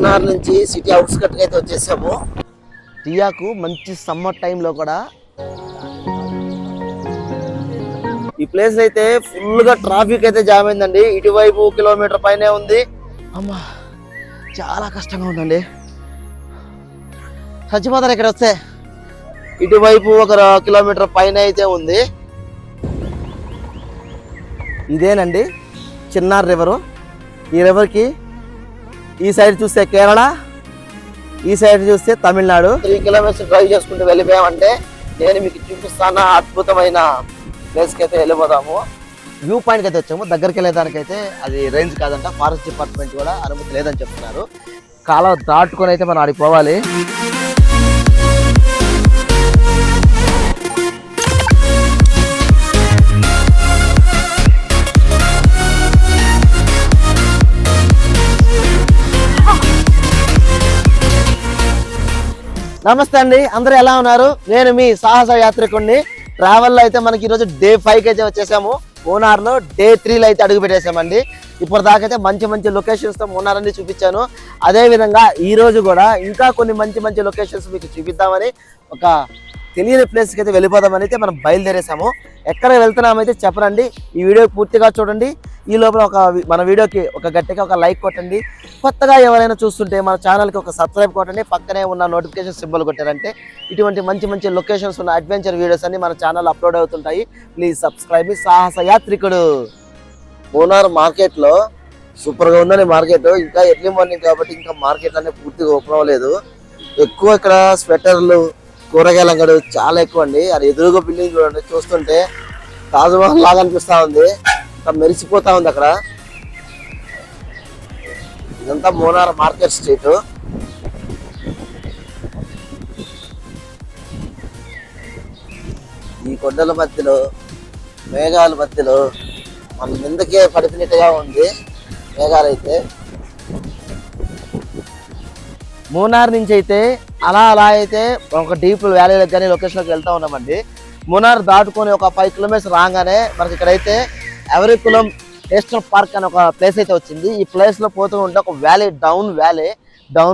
మూనార్ నుంచి city outskirt అయితే వచ్చేసాము. టియాకు మంచి సమ్మర్ టైంలో కూడా ఈ ప్లేస్ అయితే ఫుల్ గా ట్రాఫిక్ అయితే జామ్ అయిందండి. ఇటువైపు కిలోమీటర్ పైనే ఉంది. అమ్మా చాలా కష్టంగా ఉందండి, చచ్చిపోతారు ఇక్కడ వస్తే. ఇటువైపు ఒక కిలోమీటర్ పైన అయితే ఉంది. ఇదేనండి చిన్నార్ రివరు. ఈ రివర్కి ఈ సైడ్ చూస్తే కేరళ, ఈ సైడ్ చూస్తే తమిళనాడు. 3 కిలోమీటర్స్ డ్రైవ్ చేసుకుంటూ వెళ్ళిపోయామంటే నేను మీకు చూపిస్తాను అద్భుతమైన ప్లేస్కి అయితే వెళ్ళిపోదాము. వ్యూ పాయింట్కి అయితే వచ్చాము. దగ్గరికి వెళ్ళేదానికైతే అది రేంజ్ కాదంట, ఫారెస్ట్ డిపార్ట్మెంట్ కూడా అనుమతి లేదని చెప్తున్నారు. కాలం దాటుకొని అయితే మనం ఆడికి పోవాలి. నమస్తే అండి, అందరూ ఎలా ఉన్నారు? నేను మీ సాహస యాత్రికుడిని. ట్రావెల్లో అయితే మనకి ఈరోజు డే 5కి అయితే వచ్చేసాము. మూనార్లో డే 3లో అయితే అడుగు పెట్టేసామండి. ఇప్పుడు దాకా అయితే మంచి మంచి లొకేషన్స్తో మూనార్ అన్ని చూపించాను. అదేవిధంగా ఈరోజు కూడా ఇంకా కొన్ని మంచి మంచి లొకేషన్స్ మీకు చూపిద్దామని, ఒక తెలియని ప్లేస్కి అయితే వెళ్ళిపోదామని అయితే మనం బయలుదేరేసాము. ఎక్కడ వెళ్తున్నామైతే చెప్పరండి, ఈ వీడియో పూర్తిగా చూడండి. ఈ లోపల మన వీడియోకి గట్టిగా ఒక లైక్ కొట్టండి. కొత్తగా ఎవరైనా చూస్తుంటే మన ఛానల్కి ఒక సబ్స్క్రైబ్ కొట్టండి. పక్కనే ఉన్న నోటిఫికేషన్ సింబల్ కొట్టారంటే ఇటువంటి మంచి మంచి లొకేషన్స్ ఉన్న అడ్వెంచర్ వీడియోస్ అన్ని మన ఛానల్ అప్లోడ్ అవుతుంటాయి. ప్లీజ్ సబ్స్క్రైబ్ మీ సాహస యాత్రికుడు. మూనార్ మార్కెట్లో సూపర్గా ఉందని మార్కెట్. ఇంకా ఎర్లీ మార్నింగ్ కాబట్టి ఇంకా మార్కెట్ అనేది పూర్తిగా ఓపెన్ అవ్వలేదు. ఎక్కువ ఇక్కడ స్వెటర్లు, కూరగాయల అంగడి చాలా ఎక్కువ అండి. అది ఎదురుగా బిల్డింగ్ చూడండి, చూస్తుంటే తాజ్మహల్ లాగా అనిపిస్తా ఉంది. మెరిసిపోతా ఉంది అక్కడ. ఇదంతా మూనార్ మార్కెట్ స్ట్రీట్. ఈ కొండల మధ్యలో, మేఘాల మధ్యలో మన ముందుకే పడిపోయినట్టుగా ఉంది మేఘాలైతే. మూనార్ నుంచి అయితే అలా అయితే ఒక డీప్ వ్యాలీలకు కానీ లొకేషన్కి వెళ్తా ఉన్నామండి. మూనార్ దాటుకొని ఒక 5 కిలోమీటర్స్ రాగానే మనకి ఇక్కడైతే ఎవరికులం నేషనల్ పార్క్ అని ఒక ప్లేస్ అయితే వచ్చింది. ఈ ప్లేస్లో పోతూ ఉంటే ఒక వ్యాలీ, డౌన్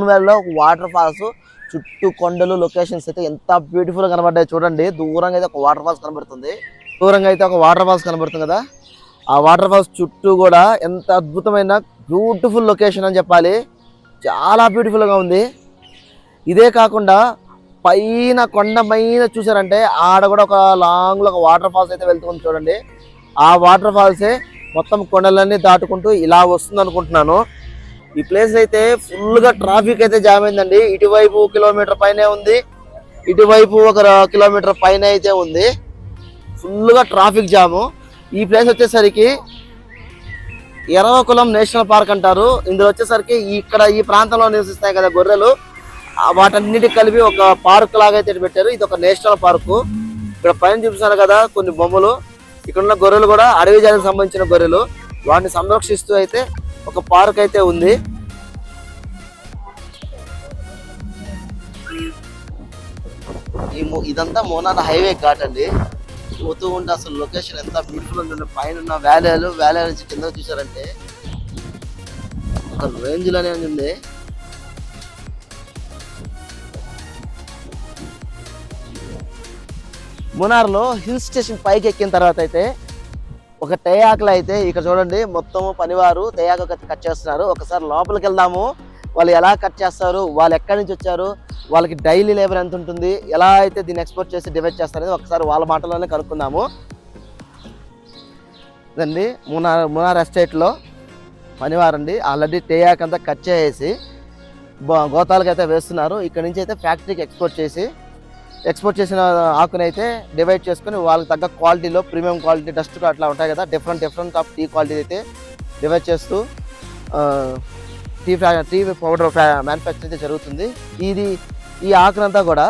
వ్యాలీలో ఒక వాటర్ ఫాల్స్, చుట్టూ కొండలు, లొకేషన్స్ అయితే ఎంత బ్యూటిఫుల్గా కనబడ్డాయి చూడండి. దూరంగా అయితే ఒక వాటర్ ఫాల్స్ కనబడుతుంది కదా. ఆ వాటర్ ఫాల్స్ చుట్టూ కూడా ఎంత అద్భుతమైన బ్యూటిఫుల్ లొకేషన్ అని చెప్పాలి. చాలా బ్యూటిఫుల్గా ఉంది. ఇదే కాకుండా పైన కొండ పైన చూసారంటే ఆడ కూడా ఒక లాంగ్లో ఒక వాటర్ ఫాల్స్ అయితే వెళ్తుంది చూడండి. ఆ వాటర్ ఫాల్సే మొత్తం కొండలన్నీ దాటుకుంటూ ఇలా వస్తుంది అనుకుంటున్నాను. ఈ ప్లేస్ అయితే ఫుల్గా ట్రాఫిక్ అయితే జామ్ అయిందండి. ఇటువైపు కిలోమీటర్ పైనే ఉంది, ఇటువైపు ఒక కిలోమీటర్ పైన అయితే ఉంది. ఫుల్గా ట్రాఫిక్ జాము. ఈ ప్లేస్ వచ్చేసరికి ఎర్రకులం నేషనల్ పార్క్ అంటారు. ఇందులో వచ్చేసరికి ఇక్కడ ఈ ప్రాంతంలో నివసిస్తాయి కదా గొర్రెలు, వాటన్నిటికి కలిపి ఒక పార్క్ లాగా అయితే పెట్టారు. ఇది ఒక నేషనల్ పార్కు. ఇక్కడ పైన చూపిస్తారు కదా కొన్ని బొమ్మలు. ఇక్కడ ఉన్న గొర్రెలు కూడా అడవి జాతికి సంబంధించిన గొర్రెలు. వాటిని సంరక్షిస్తూ అయితే ఒక పార్క్ అయితే ఉంది. ఇదంతా మూనార్ హైవే ఘాట్ అండి. పోతూ ఉంటే అసలు లొకేషన్ ఎంత బ్యూటిఫుల్ ఉంటుంది. పైన ఉన్న వ్యాలీ నుంచి కింద చూసారంటే ఒక రేంజ్ లోనే ఉంది. మూనార్లో హిల్ స్టేషన్ పైకి ఎక్కిన తర్వాత అయితే ఒక తేయాకులు అయితే ఇక్కడ చూడండి, మొత్తం పనివారు తేయాకు కట్ చేస్తున్నారు. ఒకసారి లోపలికి వెళ్దాము. వాళ్ళు ఎలా కట్ చేస్తారు, వాళ్ళు ఎక్కడి నుంచి వచ్చారు, వాళ్ళకి డైలీ లేబర్ ఎంత ఉంటుంది, ఎలా అయితే దీన్ని ఎక్స్పోర్ట్ చేసి డివైడ్ చేస్తారనేది ఒకసారి వాళ్ళ మాటల్లోనే కనుక్కుందాము. ఇదండి మూనార్ ఎస్టేట్లో పనివారండి. ఆల్రెడీ తేయాకు అంతా కట్ చేసి గోతాలకు అయితే వేస్తున్నారు. ఇక్కడ నుంచి అయితే ఫ్యాక్టరీకి ఎక్స్పోర్ట్ చేసిన ఆకుని అయితే డివైడ్ చేసుకుని వాళ్ళకి తగ్గ క్వాలిటీలో, ప్రీమియం క్వాలిటీ, డస్ట్ అట్లా ఉంటాయి కదా, డిఫరెంట్ ఆఫ్ టీ క్వాలిటీ అయితే డివైడ్ చేస్తూ టీ పౌడర్ మ్యానుఫ్యాక్చర్ అయితే జరుగుతుంది. ఈ ఆకునంతా కూడా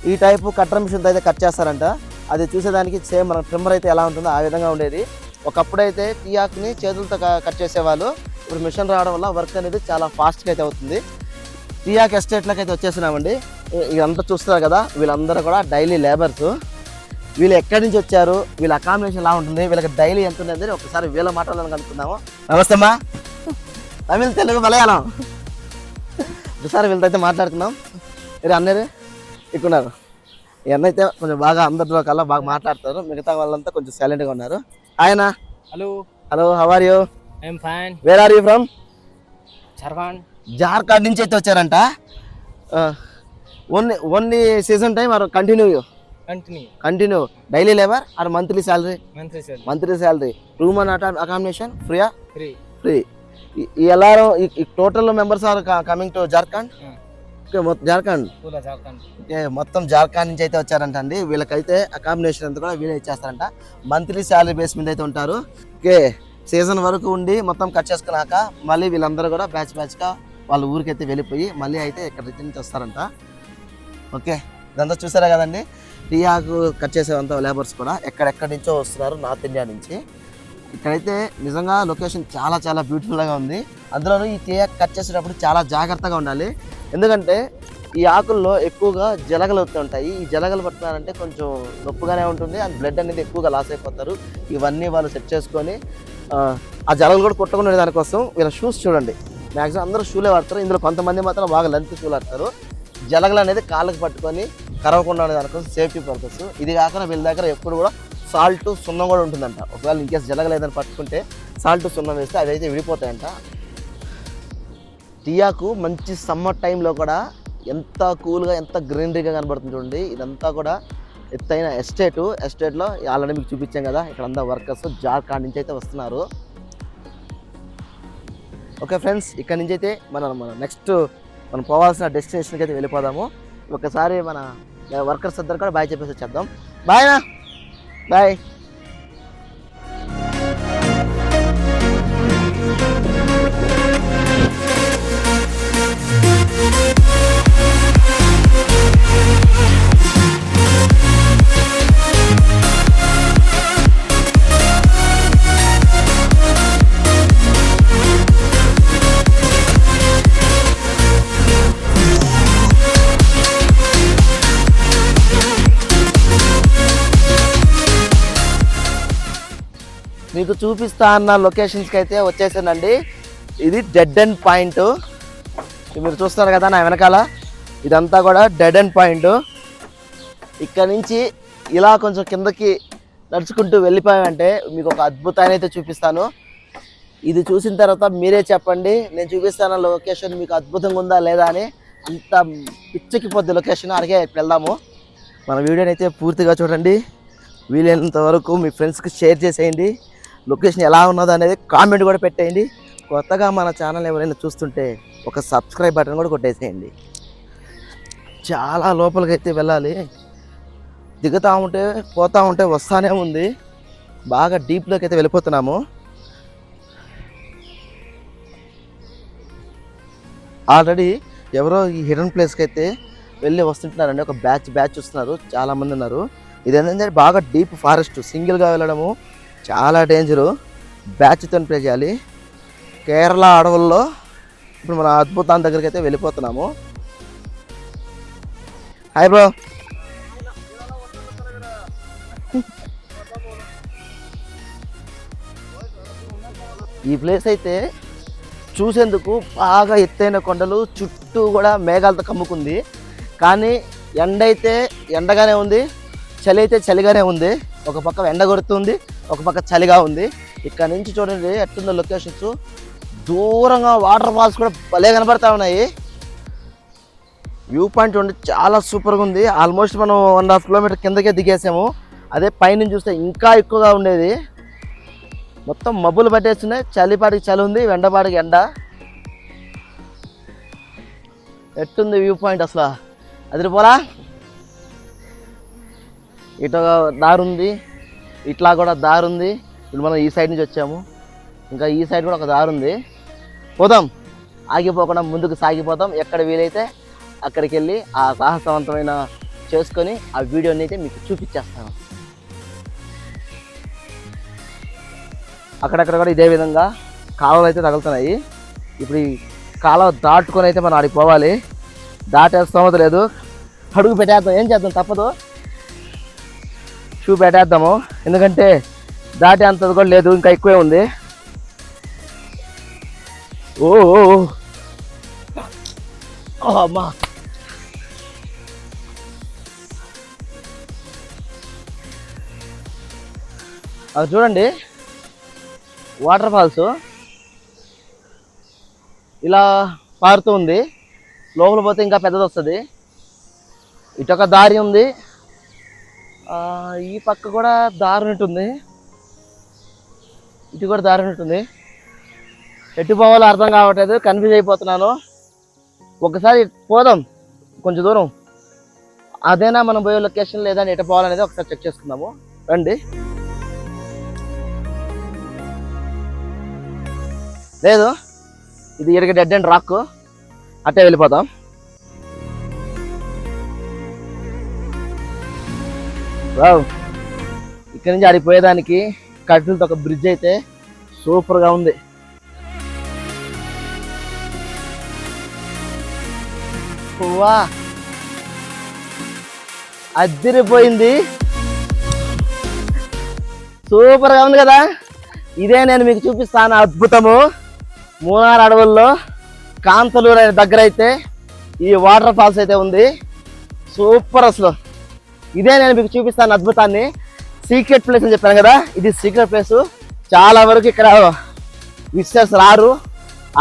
ఈ టైపు కట్టర్ మిషన్తో అయితే కట్ చేస్తారంట. అది చూసేదానికి సేమ్ మన ట్రిమ్మర్ అయితే ఎలా ఉంటుందో ఆ విధంగా ఉండేది. ఒకప్పుడు అయితే టీ ఆకుని చేతులతో కట్ చేసేవాళ్ళు. ఇప్పుడు మిషన్ రావడం వల్ల వర్క్ అనేది చాలా ఫాస్ట్గా అయితే అవుతుంది. టీయాక్ ఎస్టేట్లోకి అయితే వచ్చేసినామండి. ఇదంతా చూస్తారు కదా, వీళ్ళందరూ కూడా డైలీ లేబర్స్. వీళ్ళు ఎక్కడి నుంచి వచ్చారు, వీళ్ళ అకామిడేషన్ ఎలా ఉంటుంది, వీళ్ళకి డైలీ ఎంత ఉంటుంది ఒకసారి వీళ్ళ మాటలను కనుక్కుందాము. నమస్తే అమ్మా. తమిళ్, తెలుగు, మలయాళం ఒకసారి వీళ్ళతో అయితే మాట్లాడుతున్నాం. మీరు అన్నయ్య ఎక్కున్నారు. ఈ అన్న అయితే కొంచెం బాగా అందరిలో కల్లా బాగా మాట్లాడతారు. మిగతా వాళ్ళంతా కొంచెం సైలెంట్గా ఉన్నారు. ఆయన hello how are you? I'm fine. Where are you from? Jharkhand నుంచి అయితే వచ్చారంట. Only season time or continue daily labour or monthly salary? Monthly salary. Room and accommodation free. ಎಲ್ಲರೂ ಈ total members are coming to Jharkhand? Jharkhand మొత్తం జార్ఖండ్ నుంచి అయితే వచ్చారంట అండి. వీళ్ళకైతే అకామిడేషన్ అంతా కూడా వీళ్ళే ఇచ్చేస్తారంట. మంత్లీ శాలరీ బేస్ మీద అయితే ఉంటారు. ఓకే, సీజన్ వరకు ఉండి మొత్తం కట్ చేసుకున్నాక మళ్ళీ వీళ్ళందరూ కూడా బ్యాచ్గా వాళ్ళ ఊరికైతే వెళ్ళిపోయి మళ్ళీ అయితే ఇక్కడ నుంచి వస్తారంట. ఓకే, ఇదంతా చూసారా కదండి. టీ ఆకు కట్ చేసేంత లేబర్స్ కూడా ఎక్కడెక్కడి నుంచో వస్తున్నారు, నార్త్ ఇండియా నుంచి. ఇక్కడైతే నిజంగా లొకేషన్ చాలా చాలా బ్యూటిఫుల్గా ఉంది. అందులోనూ ఈ టీ ఆకు కట్ చేసేటప్పుడు చాలా జాగ్రత్తగా ఉండాలి. ఎందుకంటే ఈ ఆకుల్లో ఎక్కువగా జలగలు వస్తూ ఉంటాయి. ఈ జలగలు పట్టినారంటే కొంచెం నొప్పుగానే ఉంటుంది. అండ్ బ్లడ్ అనేది ఎక్కువగా లాస్ అయిపోతారు. ఇవన్నీ వాళ్ళు సెట్ చేసుకొని ఆ జలగలు కూడా కొట్టకుండా దానికోసం వీళ్ళ షూస్ చూడండి. మ్యాక్సిమం అందరూ షూలే వాడతారు. ఇందులో కొంతమంది మాత్రం బాగా లెంత్ షూలు వాడతారు. జలగలు అనేది కాళ్ళకి పట్టుకొని కరవకుండా ఉండే దానికోసం సేఫ్టీ పర్పస్. ఇది కాకుండా వీళ్ళ దగ్గర ఎప్పుడు కూడా సాల్ట్ సున్నం కూడా ఉంటుందంట. ఒకవేళ ఇన్కేస్ జలగలు ఏదైనా పట్టుకుంటే సాల్ట్ సున్నం వేస్తే అవి అయితే విడిపోతాయంట. టీ ఆకు మంచి సమ్మర్ టైంలో కూడా ఎంత కూల్గా ఎంత గ్రీనరీగా కనబడుతుంది చూడండి. ఇదంతా కూడా ఎత్తైన ఎస్టేట్లో ఆల్రెడీ మీకు చూపించాం కదా. ఇక్కడ అంతా వర్కర్స్ జార్ఖండ్ నుంచి అయితే వస్తున్నారు. ఓకే ఫ్రెండ్స్, ఇక్కడ నుంచి అయితే నెక్స్ట్ మనం పోవాల్సిన డెస్టినేషన్కి అయితే వెళ్ళిపోదాము. ఒకసారి మన వర్కర్స్ అందరు కూడా బాయ్ చెప్పేసి వచ్చేద్దాం. బాయ్నా, బాయ్. మీకు చూపిస్తా అన్న లొకేషన్స్కి అయితే వచ్చేసానండి. ఇది డెడ్ ఎండ్ పాయింట్. మీరు చూస్తున్నారు కదా నా వెనకాల, ఇదంతా కూడా డెడ్ ఎండ్ పాయింట్. ఇక్కడ నుంచి ఇలా కొంచెం కిందకి నడుచుకుంటూ వెళ్ళిపోయామంటే మీకు ఒక అద్భుతాన్ని అయితే చూపిస్తాను. ఇది చూసిన తర్వాత మీరే చెప్పండి, నేను చూపిస్తాను లొకేషన్ మీకు అద్భుతంగా ఉందా లేదా అని. ఇంత పిచ్చెక్కిపోద్ది లొకేషన్. అడిగే వెళ్దాము. మన వీడియోని అయితే పూర్తిగా చూడండి. వీలైనంత వరకు మీ ఫ్రెండ్స్కి షేర్ చేసేయండి. లొకేషన్ ఎలా ఉన్నదో అనేది కామెంట్ కూడా పెట్టేయండి. కొత్తగా మన ఛానల్ ఎవరైనా చూస్తుంటే ఒక సబ్స్క్రైబ్ బటన్ కూడా కొట్టేసేయండి. చాలా లోపలికి అయితే వెళ్ళాలి. దిగుతూ ఉంటే పోతూ ఉంటే వస్తానే ఉంది. బాగా డీప్లోకి అయితే వెళ్ళిపోతున్నాము. ఆల్రెడీ ఎవరో ఈ హిడెన్ ప్లేస్కి అయితే వెళ్ళి వస్తుంటున్నారండి. ఒక బ్యాచ్ వస్తున్నారు, చాలామంది ఉన్నారు. ఇదేంటంటే బాగా డీప్ ఫారెస్ట్, సింగిల్గా వెళ్ళడము చాలా డేంజరు. బ్యాచ్తో ప్లే చేయాలి. కేరళ అడవుల్లో ఇప్పుడు మన అద్భుతాన్ని దగ్గరికి అయితే వెళ్ళిపోతున్నాము. Hi bro. ఈ ప్లేస్ అయితే చూసేందుకు బాగా ఎత్తైన కొండలు, చుట్టూ కూడా మేఘాలతో కమ్ముకుంది. కానీ ఎండ అయితే ఎండగానే ఉంది, చలి అయితే చలిగానే ఉంది. ఒక పక్క ఎండ కొడుతుంది, ఒక పక్క చలిగా ఉంది. ఇక్కడ నుంచి చూడండి ఎట్టుందో లొకేషన్స్. దూరంగా వాటర్ ఫాల్స్ కూడా భలే కనబడతా ఉన్నాయి. వ్యూ పాయింట్ చూడండి చాలా సూపర్గా ఉంది. ఆల్మోస్ట్ మనం 1.5 కిలోమీటర్ కిందకే దిగేసాము. అదే పైనుంచి చూస్తే ఇంకా ఎక్కువగా ఉండేది. మొత్తం మబ్బులు పట్టేస్తున్నాయి. చలిపాటికి చలి ఉంది, ఎండపాటికి ఎండ. ఎట్టుంది వ్యూ పాయింట్ అసలు అదిరిపోలా. ఇటు దారి ఉంది, ఇట్లా కూడా దారి ఉంది. ఇప్పుడు మనం ఈ సైడ్ నుంచి వచ్చాము. ఇంకా ఈ సైడ్ కూడా ఒక దారి ఉంది. పోదాం, ఆగిపోకుండా ముందుకు సాగిపోతాం. ఎక్కడ వీలైతే అక్కడికి వెళ్ళి ఆ సాహసవంతమైన చేసుకొని ఆ వీడియోని అయితే మీకు చూపించేస్తాను. అక్కడక్కడ కూడా ఇదే విధంగా కాలువలు అయితే తగులుతున్నాయి. ఇప్పుడు ఈ కాలువ దాటుకొని అయితే మనం ఆడికి పోవాలి. దాటేస్తామో లేదు, అడుగు పెట్టేద్దాం. ఏం చేద్దాం, తప్పదు. షూ పెట్టేద్దాము, ఎందుకంటే దాటే అంతది కూడా లేదు, ఇంకా ఎక్కువే ఉంది. ఓ అమ్మా అది చూడండి వాటర్ ఫాల్స్ ఇలా పారుతూ ఉంది. లోపల పోతే ఇంకా పెద్దది వస్తుంది. ఇటొక దారి ఉంది, ఈ పక్క కూడా దారి ఉంటుంది, ఇటు కూడా దారి ఉంటుంది. ఎటు పోవాలో అర్థం కావట్లేదు, కన్ఫ్యూజ్ అయిపోతున్నాను. ఒకసారి పోదాం కొంచెం దూరం, అదేనా మనం పోయే లొకేషన్ లేదా ఎటు పోవాలనేది ఒకసారి చెక్ చేసుకుందాము రండి. లేదు, ఇది ఇక్కడికి డెడ్ అండ్ రాక్, అట్టే వెళ్ళిపోతాం. వావ్, ఇక్కడి నుంచి ఆడిపోయేదానికి కట్టెలతో ఒక బ్రిడ్జ్ అయితే సూపర్గా ఉంది. వా, అదిరిపోయింది, సూపర్గా ఉంది కదా. ఇదే నేను మీకు చూపిస్తాను అద్భుతము. మూనార్ అడవుల్లో కాంతలూరు అనే దగ్గర అయితే ఈ వాటర్ ఫాల్స్ అయితే ఉంది. సూపర్, అసలు ఇదే నేను మీకు చూపిస్తాను అద్భుతాన్ని. సీక్రెట్ ప్లేస్ అని చెప్పాను కదా, ఇది సీక్రెట్ ప్లేస్. చాలా వరకు ఇక్కడ విజిటర్స్ రారు,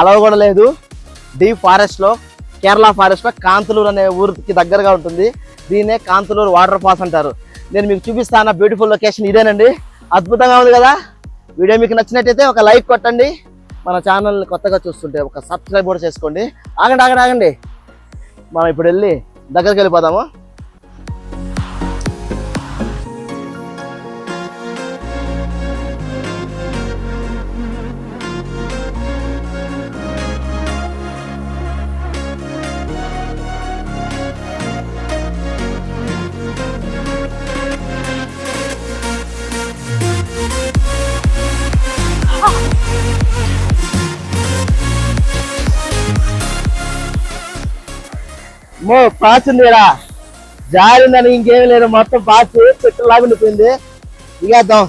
అలవ కూడా లేదు. డీప్ ఫారెస్ట్లో, కేరళ ఫారెస్ట్లో కాంతలూరు అనే ఊరికి దగ్గరగా ఉంటుంది. దీన్నే కాంతలూరు వాటర్ ఫాల్స్ అంటారు. నేను మీకు చూపిస్తాను బ్యూటిఫుల్ లొకేషన్ ఇదేనండి. అద్భుతంగా ఉంది కదా. వీడియో మీకు నచ్చినట్టయితే ఒక లైక్ కొట్టండి. మన ఛానల్ని కొత్తగా చూస్తుంటే ఒక సబ్స్క్రైబ్ కూడా చేసుకోండి. ఆగండి ఆగండి ఆగండి, మనం ఇప్పుడు వెళ్ళి దగ్గరికి వెళ్ళిపోదాము. పాచిందిరా, జారిందని ఇంకేం లేదు, మొత్తం పాచి చెట్టు లాగుండిపోయింది. దిగేద్దాం.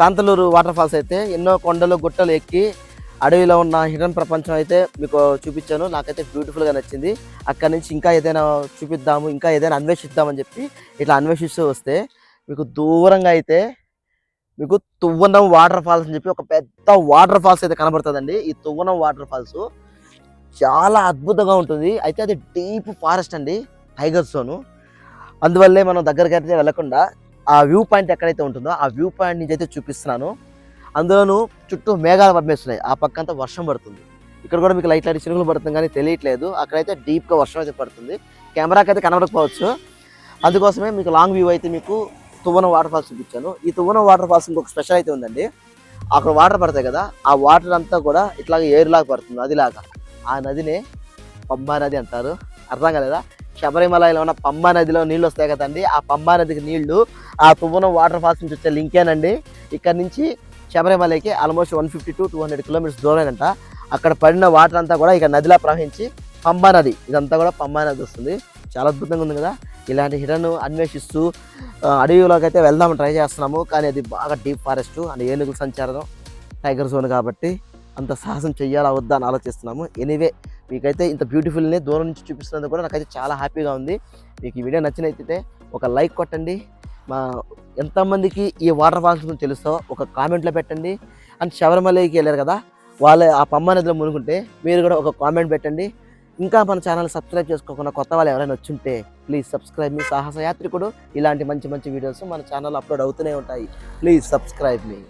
కాంతలూరు వాటర్ ఫాల్స్ అయితే ఎన్నో కొండలు గుట్టలు ఎక్కి అడవిలో ఉన్న హిడెన్ ప్రపంచం అయితే మీకు చూపించాను. నాకైతే బ్యూటిఫుల్గా నచ్చింది. అక్కడి నుంచి ఇంకా ఏదైనా చూపిద్దాము, ఇంకా ఏదైనా అన్వేషిద్దామని చెప్పి ఇట్లా అన్వేషిస్తూ వస్తే మీకు దూరంగా అయితే మీకు తువ్వనం వాటర్ ఫాల్స్ అని చెప్పి ఒక పెద్ద వాటర్ ఫాల్స్ అయితే కనబడుతుందండి. ఈ తువ్వనం వాటర్ ఫాల్స్ చాలా అద్భుతంగా ఉంటుంది. అయితే అది డీప్ ఫారెస్ట్ అండి, టైగర్ జోను. అందువల్లే మనం దగ్గరికి అయితే వెళ్ళకుండా ఆ వ్యూ పాయింట్ ఎక్కడైతే ఉంటుందో ఆ వ్యూ పాయింట్ నుంచి అయితే చూపిస్తున్నాను. అందులోనూ చుట్టూ మేఘాలు పమ్మేస్తున్నాయి, ఆ పక్కంతా వర్షం పడుతుంది. ఇక్కడ కూడా మీకు లైట్ చినుకులు పడుతుంది కానీ తెలియట్లేదు. అక్కడైతే డీప్గా వర్షం అయితే పడుతుంది, కెమెరాకి అయితే కనబడకపోవచ్చు. అందుకోసమే మీకు లాంగ్ వ్యూ అయితే మీకు తువ్వనం వాటర్ ఫాల్స్ చూపించాను. ఈ తువ్వనం వాటర్ ఫాల్స్ ఇంకొక స్పెషల్ అయితే ఉందండి. అక్కడ వాటర్ పడతాయి కదా, ఆ వాటర్ అంతా కూడా ఇట్లాగా ఏరులాగా పడుతుంది, నదిలాగా. ఆ నదినే పంబా నది అంటారు. అర్థం కాలేదా? శబరిమలలో ఉన్న పంబా నదిలో నీళ్ళు వస్తాయి కదండి, ఆ పంబా నదికి నీళ్లు ఆ తువ్వనం వాటర్ ఫాల్స్ నుంచి వచ్చే లింకేనండి. ఇక్కడ నుంచి శబరిమలకి ఆల్మోస్ట్ 150 to 200 కిలోమీటర్స్ దూరమేనంట. అక్కడ పడిన వాటర్ అంతా కూడా ఇక నదిలా ప్రవహించి పంబా నది, ఇదంతా కూడా పంబా నది వస్తుంది. చాలా అద్భుతంగా ఉంది కదా. ఇలాంటి హిడన్ అన్వేషిస్తూ అడవిలోకి అయితే వెళ్దామని ట్రై చేస్తున్నాము. కానీ అది బాగా డీప్ ఫారెస్ట్ అండ్ ఏనుగుల సంచారం, టైగర్ జోన్ కాబట్టి అంత సాహసం చెయ్యాలా వద్దా అని ఆలోచిస్తున్నాము. ఎనీవే, మీకైతే ఇంత బ్యూటిఫుల్ని దూరం నుంచి చూపిస్తున్నందుకు కూడా నాకైతే చాలా హ్యాపీగా ఉంది. మీకు ఈ వీడియో నచ్చినైతే ఒక లైక్ కొట్టండి. ఎంతమందికి ఈ వాటర్ ఫాల్స్ గురించి తెలుస్తో ఒక కామెంట్లో పెట్టండి. అండ్ శబరిమలకి వెళ్ళారు కదా, వాళ్ళు ఆ పంబా నదిలో మునుగుంటే మీరు కూడా ఒక కామెంట్ పెట్టండి. ఇంకా మన ఛానల్ సబ్స్క్రైబ్ చేసుకోకుండా కొత్త వాళ్ళు ఎవరైనా వచ్చుంటే ప్లీజ్ సబ్స్క్రైబ్ మీ. సాహస యాత్రికుడు ఇలాంటి మంచి మంచి వీడియోస్ మన ఛానల్ అప్లోడ్ అవుతూనే ఉంటాయి. Please subscribe me.